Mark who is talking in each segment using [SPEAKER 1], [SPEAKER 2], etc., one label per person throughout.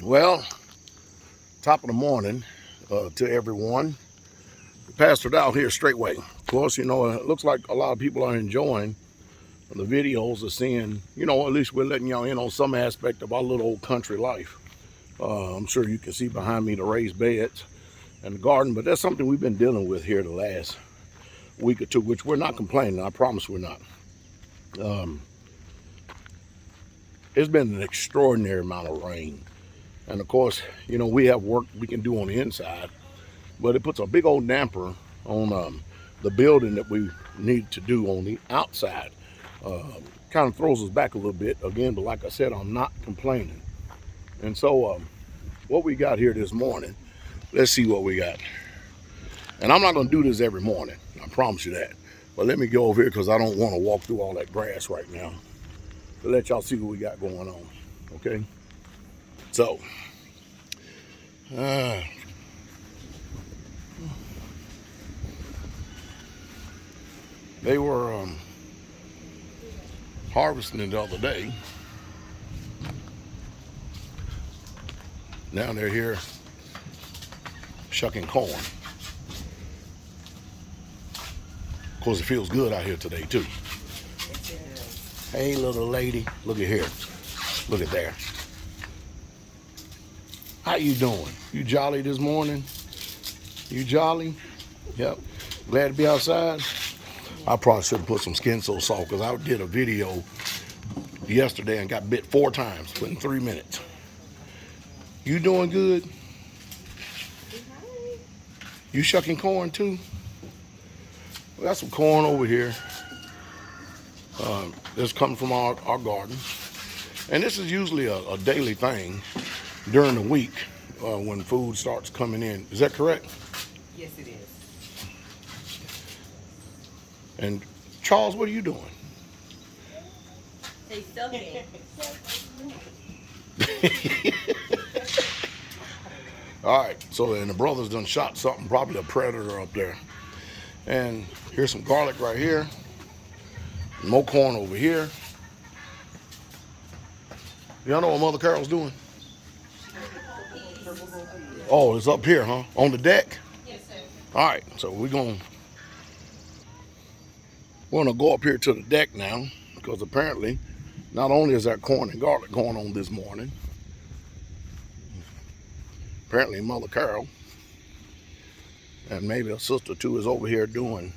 [SPEAKER 1] Well, top of the morning to everyone. Pastor Dowell here, Straitway. Of course, it looks like a lot of people are enjoying the videos of seeing, at least we're letting y'all in on some aspect of our little old country life. I'm sure you can see behind me the raised beds and the garden, but that's something we've been dealing with here the last week or two, which we're not complaining. I promise we're not. It's been an extraordinary amount of rain. And of course, we have work we can do on the inside, but it puts a big old damper on the building that we need to do on the outside. Kind of throws us back a little bit again, but like I said, I'm not complaining. And so what we got here this morning, let's see what we got. And I'm not going to do this every morning, I promise you that. But let me go over here because I don't want to walk through all that grass right now to let y'all see what we got going on. Okay? So, they were harvesting it the other day. Now they're here shucking corn. Of course, it feels good out here today too. Hey, little lady, look at here. Look at there. How you doing? You jolly this morning? You jolly? Yep. Glad to be outside? I probably should have put some Skin So Soft because I did a video yesterday and got bit 4 times within 3 minutes. You doing good? You shucking corn too? We got some corn over here. That's coming from our garden. And this is usually a daily thing during the week when food starts coming in. Is that correct?
[SPEAKER 2] Yes, it is.
[SPEAKER 1] And Charles, what are you doing?
[SPEAKER 3] He's soaking.
[SPEAKER 1] All right, so and the brothers done shot something, probably a predator up there. And here's some garlic right here. More corn over here. Y'all know what Mother Carol's doing? Oh, it's up here, huh? On the deck?
[SPEAKER 3] Yes, sir.
[SPEAKER 1] All right, so we're gonna go up here to the deck now because apparently not only is there corn and garlic going on this morning, apparently Mother Carol and maybe a sister too is over here doing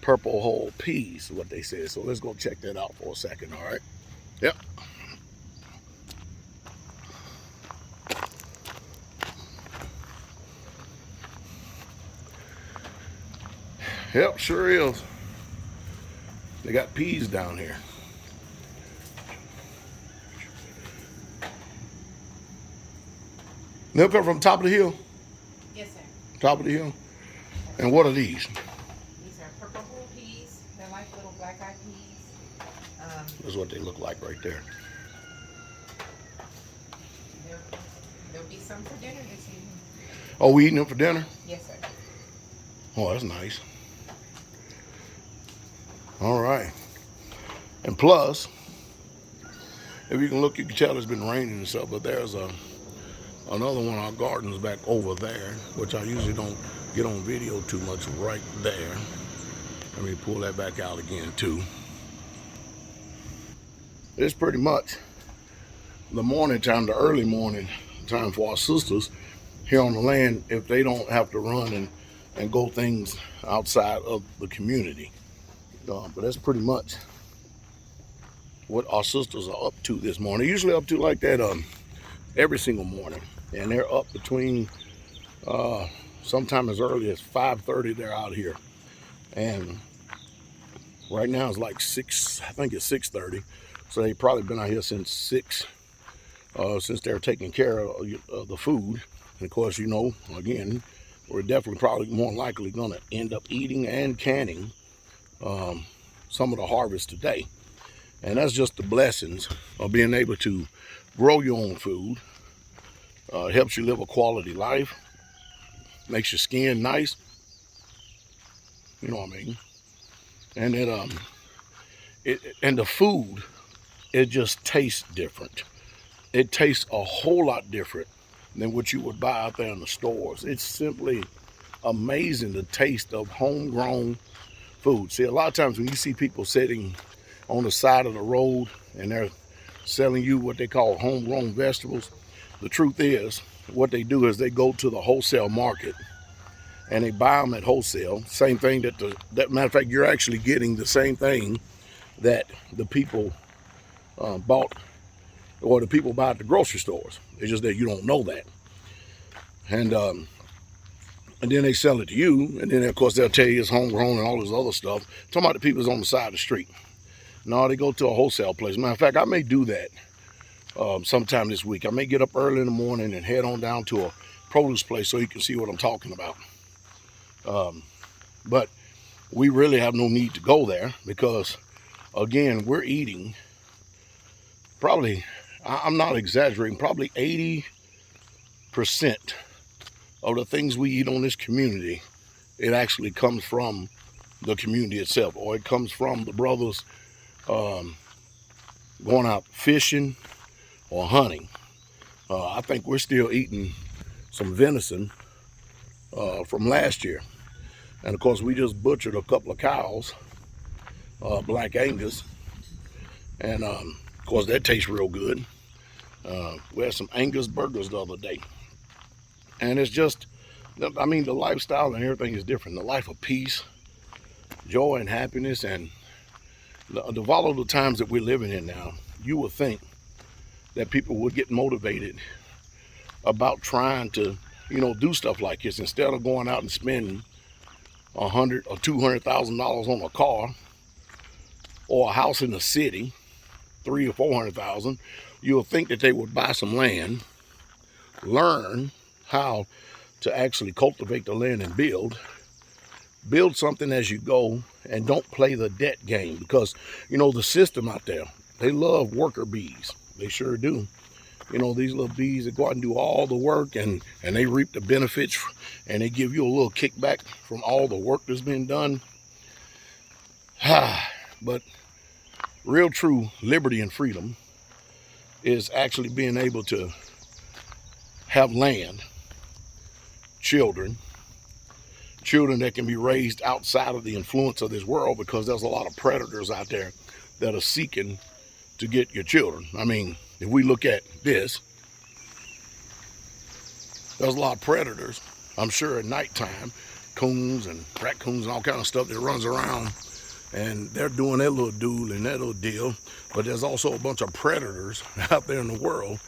[SPEAKER 1] purple whole peas, what they said. So let's go check that out for a second, all right? Yep. Yep, sure is. They got peas down here. They'll come from top of the hill?
[SPEAKER 3] Yes, sir.
[SPEAKER 1] Top of the hill? And what are these?
[SPEAKER 2] These are purple whole peas. They're like little black-eyed peas.
[SPEAKER 1] That's what they look like right there.
[SPEAKER 2] There'll be some for dinner this evening.
[SPEAKER 1] Oh, we eating them for dinner?
[SPEAKER 2] Yes, sir.
[SPEAKER 1] Oh, that's nice. All right. And plus, if you can look, you can tell it's been raining and stuff, but there's another one of our gardens back over there, which I usually don't get on video too much right there. Let me pull that back out again too. It's pretty much the morning time, the early morning time for our sisters here on the land if they don't have to run and go things outside of the community. But that's pretty much what our sisters are up to this morning. They're usually up to like that every single morning. And they're up between sometime as early as 5:30 they're out here. And right now it's like 6, I think it's 6:30. So they've probably been out here since 6, since they're taking care of the food. And of course, again, we're definitely probably more likely gonna end up eating and canning some of the harvest today. And that's just the blessings of being able to grow your own food. Helps you live a quality life, makes your skin nice, you know what I mean? And and the food, it just tastes different. it tastes a whole lot different than what you would buy out there in the stores. It's simply amazing, the taste of homegrown food. See, a lot of times when you see people sitting on the side of the road and they're selling you what they call homegrown vegetables, the truth is what they do is they go to the wholesale market and they buy them at wholesale. Same thing that matter of fact, you're actually getting the same thing that the people bought, or the people buy at the grocery stores. It's just that you don't know that. And then they sell it to you, and then of course they'll tell you it's homegrown and all this other stuff. Talking about the people that's on the side of the street. No, they go to a wholesale place. Matter of fact, I may do that sometime this week. I may get up early in the morning and head on down to a produce place so you can see what I'm talking about. But we really have no need to go there because, again, we're eating probably, I'm not exaggerating, probably 80% of the things we eat on this community, it actually comes from the community itself, or it comes from the brothers going out fishing or hunting. I think we're still eating some venison from last year. And of course, we just butchered a couple of cows, Black Angus. And of course, that tastes real good. We had some Angus burgers the other day. And it's just, I mean, the lifestyle and everything is different. The life of peace, joy, and happiness. And the volatile times that we're living in now, you would think that people would get motivated about trying to, do stuff like this instead of going out and spending $100,000 or $200,000 on a car or a house in the city, $300,000 or $400,000. You'll think that they would buy some land, learn how to actually cultivate the land and build something as you go, and don't play the debt game, because the system out there, they love worker bees. They sure do. These little bees that go out and do all the work, and they reap the benefits, and they give you a little kickback from all the work that's been done. But real true liberty and freedom is actually being able to have land, children that can be raised outside of the influence of this world, because there's a lot of predators out there that are seeking to get your children. I mean, if we look at this, there's a lot of predators, I'm sure, at nighttime, coons and raccoons and all kind of stuff that runs around, and they're doing their little duel and their little deal. But there's also a bunch of predators out there in the world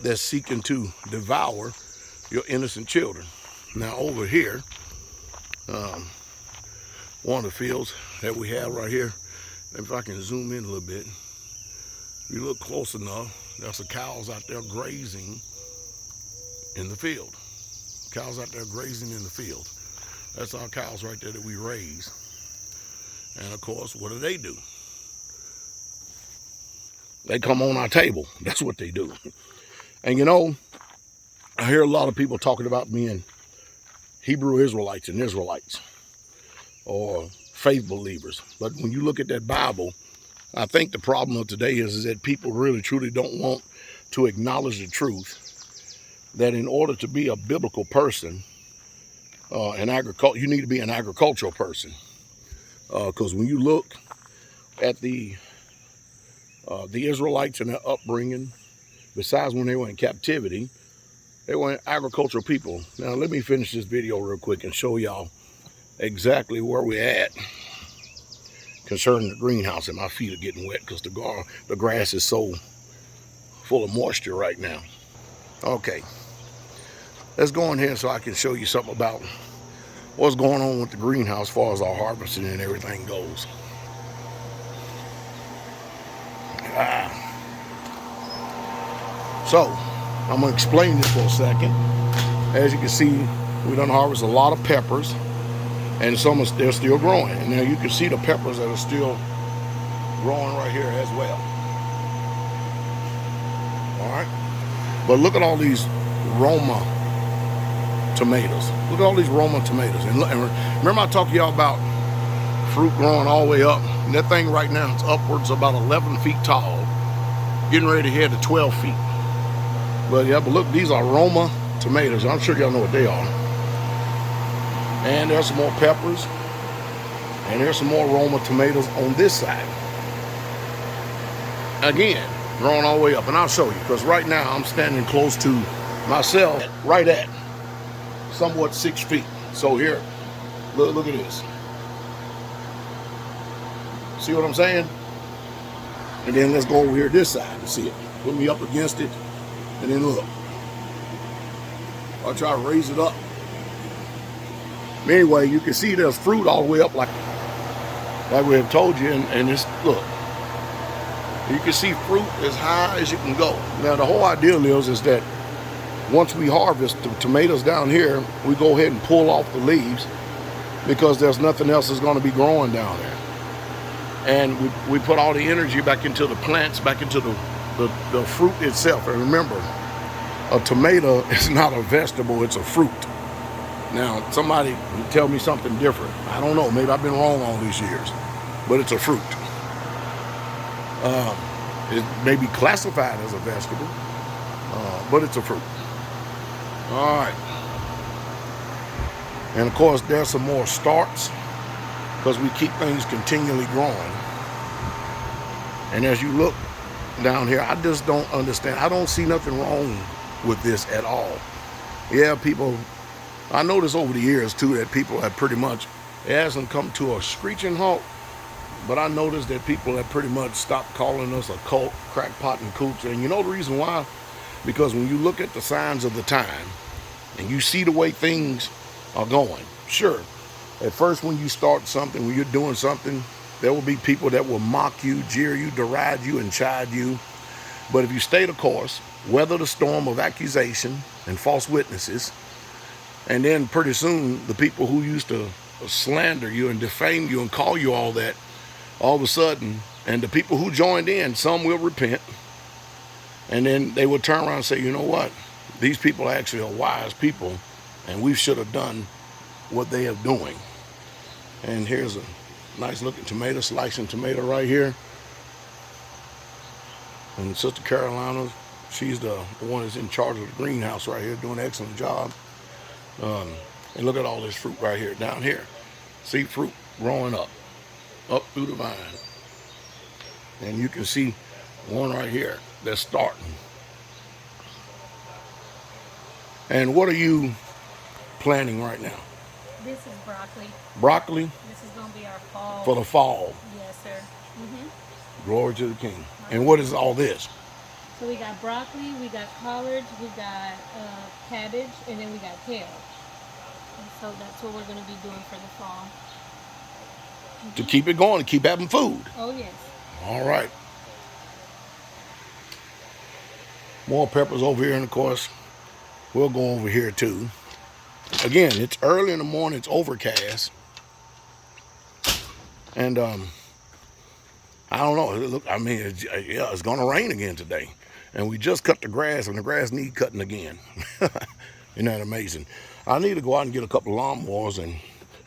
[SPEAKER 1] that's seeking to devour your innocent children. Now over here, one of the fields that we have right here, if I can zoom in a little bit, if you look close enough, there's some cows out there grazing in the field. Cows out there grazing in the field. That's our cows right there that we raise. And of course, what do? They come on our table. That's what they do. And I hear a lot of people talking about being Hebrew Israelites and Israelites, or faith believers. But when you look at that Bible, I think the problem of today is that people really truly don't want to acknowledge the truth that in order to be a biblical person, you need to be an agricultural person. Because when you look at the Israelites and their upbringing, besides when they were in captivity, they were agricultural people. Now let me finish this video real quick and show y'all exactly where we're at concerning the greenhouse. And my feet are getting wet because the grass is so full of moisture right now. Okay, let's go in here so I can show you something about what's going on with the greenhouse as far as our harvesting and everything goes. So I'm going to explain this for a second. As you can see, we done harvest a lot of peppers, and they're still growing. And now you can see the peppers that are still growing right here as well. All right, but look at all these Roma tomatoes. Look at all these Roma tomatoes. And remember I talked to y'all about fruit growing all the way up. And that thing right now is upwards of about 11 feet tall. getting ready to head to 12 feet. But yeah, but look, these are Roma tomatoes. I'm sure y'all know what they are. And there's some more peppers. And there's some more Roma tomatoes on this side. Again, growing all the way up. And I'll show you, because right now I'm standing close to myself, right at somewhat 6 feet. So here, look at this. See what I'm saying? And then let's go over here this side and see it. Put me up against it, and then look. I'll try to raise it up. Anyway, you can see there's fruit all the way up like we have told you, and it's, look. You can see fruit as high as you can go. Now the whole idea is that once we harvest the tomatoes down here, we go ahead and pull off the leaves because there's nothing else that's going to be growing down there. And we put all the energy back into the plants, back into the fruit itself. And remember, a tomato is not a vegetable, it's a fruit. Now, somebody tell me something different. I don't know, maybe I've been wrong all these years, but it's a fruit. It may be classified as a vegetable, but it's a fruit. All right. And of course, there's some more starts because we keep things continually growing. And as you look down here, I just don't understand. I don't see nothing wrong with this at all. Yeah, people, I noticed over the years too that people have pretty much, it hasn't come to a screeching halt, but I noticed that people have pretty much stopped calling us a cult, crackpot, and cooch. And you know the reason why? Because when you look at the signs of the time and you see the way things are going, sure, at first when you start something, when you're doing something, there will be people that will mock you, jeer you, deride you, and chide you. But if you stay the course, weather the storm of accusation and false witnesses, and then pretty soon the people who used to slander you and defame you and call you all that, all of a sudden, and the people who joined in, some will repent, and then they will turn around and say, you know what, these people actually are wise people, and we should have done what they are doing. And here's a nice looking tomato, slicing tomato right here. And Sister Carolina, she's the one that's in charge of the greenhouse right here, doing an excellent job. And look at all this fruit right here, down here. See fruit growing up through the vine. And you can see one right here that's starting. And what are you planting right now?
[SPEAKER 3] This is broccoli.
[SPEAKER 1] Broccoli?
[SPEAKER 3] This is going to be our fall.
[SPEAKER 1] For the fall.
[SPEAKER 3] Yes, sir. Mm-hmm.
[SPEAKER 1] Glory to the King. And what is all this?
[SPEAKER 3] So we got broccoli, we got collards, we got cabbage, and then we got kale. And so that's what we're going to be doing for the fall. Mm-hmm.
[SPEAKER 1] To keep it going, to keep having food.
[SPEAKER 3] Oh, yes.
[SPEAKER 1] All right. More peppers over here, and of course, we'll go over here too. Again, it's early in the morning, it's overcast. And I don't know. Look, I mean, it's going to rain again today. And we just cut the grass, and the grass needs cutting again. Isn't that amazing? I need to go out and get a couple of lawnmowers and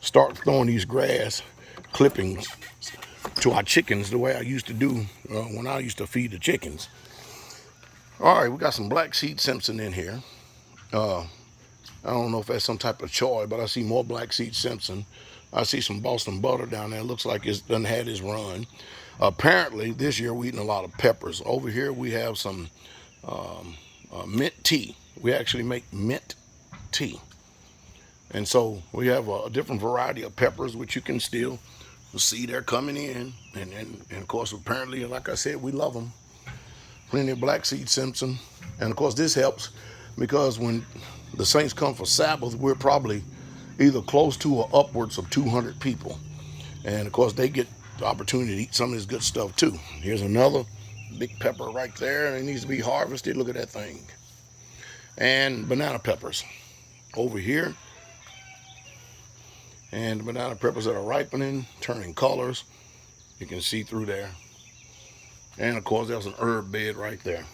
[SPEAKER 1] start throwing these grass clippings to our chickens the way I used to do when I used to feed the chickens. All right, we got some black seed Simpson in here. I don't know if that's some type of choy, but I see more black seed Simpson. I see some Boston butter down there. It looks like it's done had its run. Apparently, this year we're eating a lot of peppers. Over here we have some mint tea. We actually make mint tea. And so we have a different variety of peppers, which you can still see they're coming in. And of course, apparently, like I said, we love them. Plenty of black seed Simpson. And of course, this helps because when the saints come for Sabbath, we're probably either close to or upwards of 200 people. And of course, they get the opportunity to eat some of this good stuff too. Here's another big pepper right there, and it needs to be harvested. Look at that thing. And banana peppers over here. And the banana peppers that are ripening, turning colors. You can see through there. And of course, there's an herb bed right there.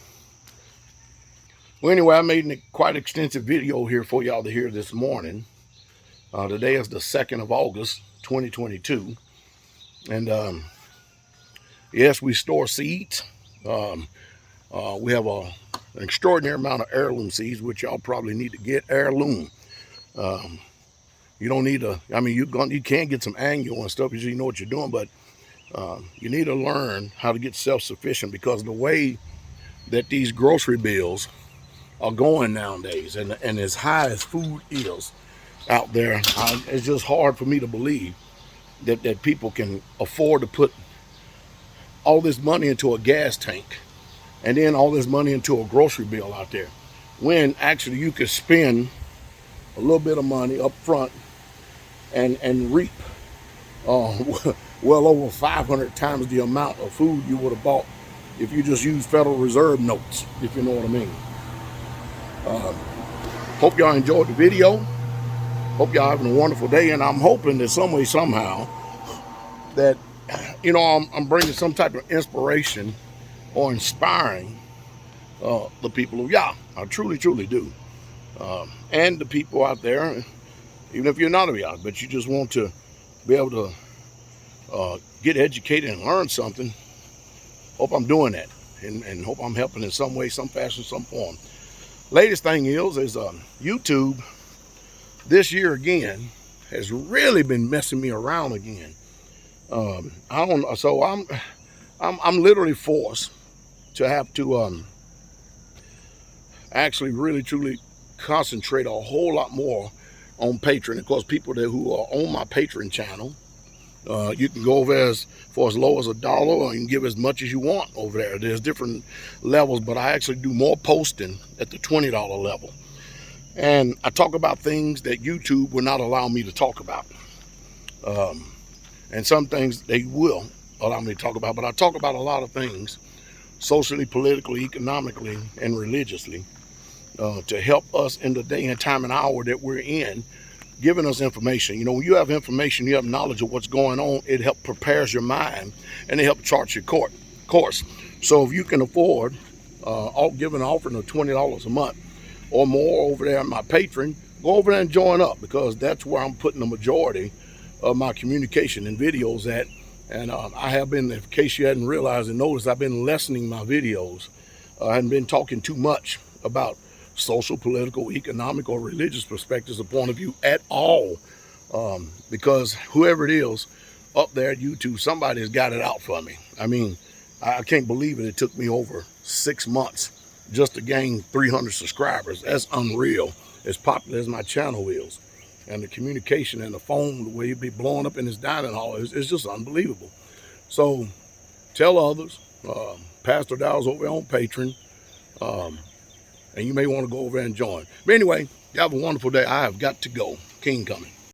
[SPEAKER 1] Well, anyway, I made a quite extensive video here for y'all to hear this morning. Today is the 2nd of August, 2022. And yes, we store seeds. We have an extraordinary amount of heirloom seeds, which y'all probably need to get. Heirloom. You don't need to, I mean, you can get some annual and stuff because you know what you're doing, but you need to learn how to get self-sufficient, because the way that these grocery bills are going nowadays, and as high as food is out there, it's just hard for me to believe that people can afford to put all this money into a gas tank and then all this money into a grocery bill out there, when actually you could spend a little bit of money up front and reap well over 500 times the amount of food you would have bought if you just used Federal Reserve notes, if you know what I mean. Hope y'all enjoyed the video. Hope y'all having a wonderful day, and I'm hoping that some way, somehow, that I'm bringing some type of inspiration or inspiring the people of Yah. I truly, truly do. And the people out there, even if you're not of Yah, but you just want to be able to get educated and learn something. Hope I'm doing that, and hope I'm helping in some way, some fashion, some form. Latest thing is YouTube this year again has really been messing me around again. I don't. So I'm literally forced to have to actually really truly concentrate a whole lot more on Patreon. Of course, people who are on my Patreon channel, you can go over as low as $1, or you can give as much as you want over there. There's different levels, but I actually do more posting at the $20 level. And I talk about things that YouTube will not allow me to talk about. And some things they will allow me to talk about, but I talk about a lot of things socially, politically, economically, and religiously to help us in the day and time and hour that we're in, giving us information. When you have information, you have knowledge of what's going on, it helps prepares your mind, and it helps chart your course. So if you can afford giving an offering of $20 a month or more over there on my Patreon, go over there and join up, because that's where I'm putting the majority of my communication and videos at. And I have been, in case you hadn't realized and noticed, I've been lessening my videos. I hadn't been talking too much about social, political, economic, or religious perspectives or point of view at all, because whoever it is up there at YouTube, somebody has got it out for me. I mean, I can't believe it. It took me over 6 months just to gain 300 subscribers. That's unreal, as popular as my channel is. And the communication and the phone, the way it be blowing up in his dining hall, is just unbelievable. So tell others, Pastor Dowell's over on Patreon, and you may want to go over and join. But anyway, you have a wonderful day. I have got to go. King coming.